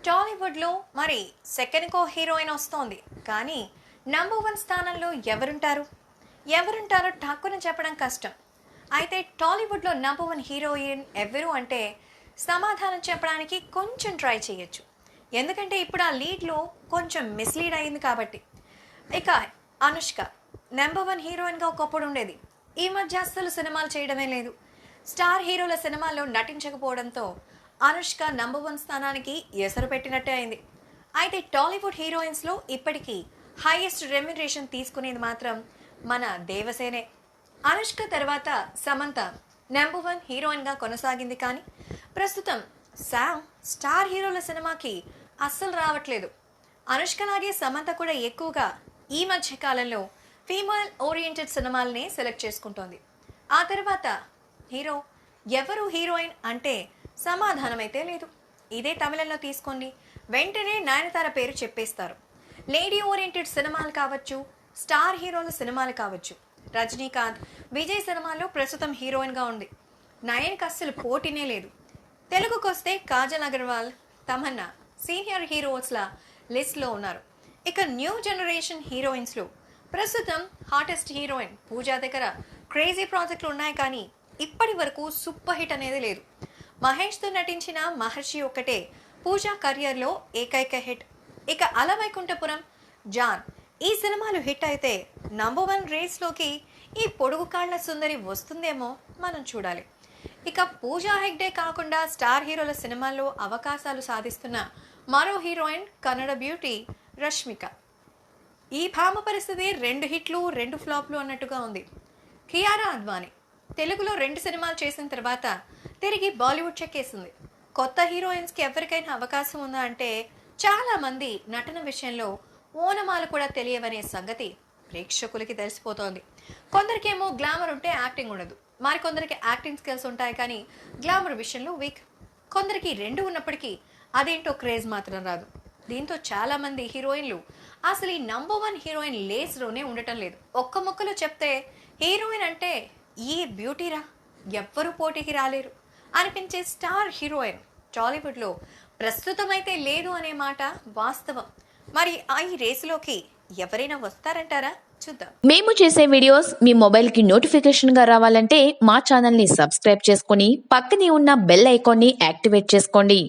టాలీవుడ్లో మరి సెకండ్ కో హీరోయిన్ వస్తోంది, కానీ నంబర్ 1 స్థానంలో ఎవరుంటారో ఠక్కున చెప్పడం కష్టం. అయితే టాలీవుడ్లో నంబర్ 1 హీరోయిన్ ఎవరు అంటే సమాధానం చెప్పడానికి కొంచెం ట్రై చేయొచ్చు. ఎందుకంటే ఇప్పుడు ఆ లీడ్లో కొంచెం మిస్లీడ్ అయింది కాబట్టి. ఇక అనుష్క నెంబర్ 1 హీరోయిన్గా ఒకప్పుడు ఉండేది. ఈ మధ్య అస్సలు సినిమాలు చేయడమే లేదు. స్టార్ హీరోల సినిమాల్లో నటించకపోవడంతో అనుష్క నంబర్ 1 స్థానానికి ఎసరు పెట్టినట్టే అయింది. అయితే టాలీవుడ్ హీరోయిన్స్లో ఇప్పటికీ హైయెస్ట్ రెమ్యునరేషన్ తీసుకునేది మాత్రం మన దేవసేనే. అనుష్క తర్వాత సమంత నెంబర్ 1 హీరోయిన్గా కొనసాగింది, కానీ ప్రస్తుతం శామ్ స్టార్ హీరోల సినిమాకి అస్సలు రావట్లేదు. అనుష్కలాగే సమంత కూడా ఎక్కువగా ఈ మధ్య కాలంలో ఫీమేల్ ఓరియంటెడ్ సినిమాలనే సెలెక్ట్ చేసుకుంటోంది. ఆ తర్వాత ఎవరు హీరోయిన్ అంటే సమాధానం అయితే లేదు. ఇదే తమిళంలో తీసుకోండి, వెంటనే నయనతార పేరు చెప్పేస్తారు. లేడీ ఓరియంటెడ్ సినిమాలు కావచ్చు, స్టార్ హీరోల సినిమాలు కావచ్చు, రజనీకాంత్, విజయ్ సినిమాల్లో ప్రస్తుతం హీరోయిన్గా ఉంది. నయన్కి అస్సలు పోటీనే లేదు. తెలుగుకొస్తే కాజల్ అగర్వాల్, తమన్నా సీనియర్ హీరోస్ల లిస్ట్లో ఉన్నారు. ఇక న్యూ జనరేషన్ హీరోయిన్స్లో ప్రస్తుతం హాటెస్ట్ హీరోయిన్ పూజా దగ్గర క్రేజీ ప్రాజెక్టులు ఉన్నాయి, కానీ ఇప్పటి వరకు సూపర్ హిట్ అనేది లేదు. మహేష్తో నటించిన మహర్షి ఒక్కటే పూజా కెరియర్లో ఏకైక హిట్. ఇక అలవైకుంఠపురం, జాన్ ఈ సినిమాలు హిట్ అయితే నంబర్ 1 రేస్లోకి ఈ పొడుగు కాళ్ల సుందరి వస్తుందేమో మనం చూడాలి. ఇక పూజా హెగ్డే కాకుండా స్టార్ హీరోల సినిమాల్లో అవకాశాలు సాధిస్తున్న మరో హీరోయిన్ కన్నడ బ్యూటీ రష్మిక. ఈ భామ పరిస్థితి 2 హిట్లు 2 ఫ్లాప్లు అన్నట్టుగా ఉంది. కియారా అద్వానీ తెలుగులో 2 సినిమాలు చేసిన తర్వాత తిరిగి బాలీవుడ్ చెక్కేసింది. కొత్త హీరోయిన్స్కి ఎవరికైనా అవకాశం ఉందా అంటే చాలామంది నటన విషయంలో ఓనమాలు కూడా తెలియవనే సంగతి ప్రేక్షకులకి తెలిసిపోతోంది. కొందరికేమో గ్లామర్ ఉంటే యాక్టింగ్ ఉండదు, మరికొందరికి యాక్టింగ్ స్కిల్స్ ఉంటాయి కానీ గ్లామర్ విషయంలో వీక్. కొందరికి 2 ఉన్నప్పటికీ అదేంటో క్రేజ్ మాత్రం రాదు. దీంతో చాలామంది హీరోయిన్లు అసలు ఈ నంబర్ 1 హీరోయిన్ లేస్లోనే ఉండటం లేదు. ఒక్క ముక్కలో చెప్తే హీరోయిన్ అంటే ఈ బ్యూటీరా, ఎవ్వరూ పోటీకి రాలేరు అనిపించే స్టార్ హీరోయిన్ టాలీవుడ్లో ప్రస్తుతం అయితే లేదు అనే మాట వాస్తవం. మరి ఈ రేసులోకి ఎవరైనా వస్తారంటారా? చూద్దాం. మేము చేసే వీడియోస్ మీ మొబైల్కి నోటిఫికేషన్గా రావాలంటే మా ఛానల్ని సబ్స్క్రైబ్ చేసుకొని పక్కనే ఉన్న బెల్ ఐకాన్ని యాక్టివేట్ చేసుకోండి.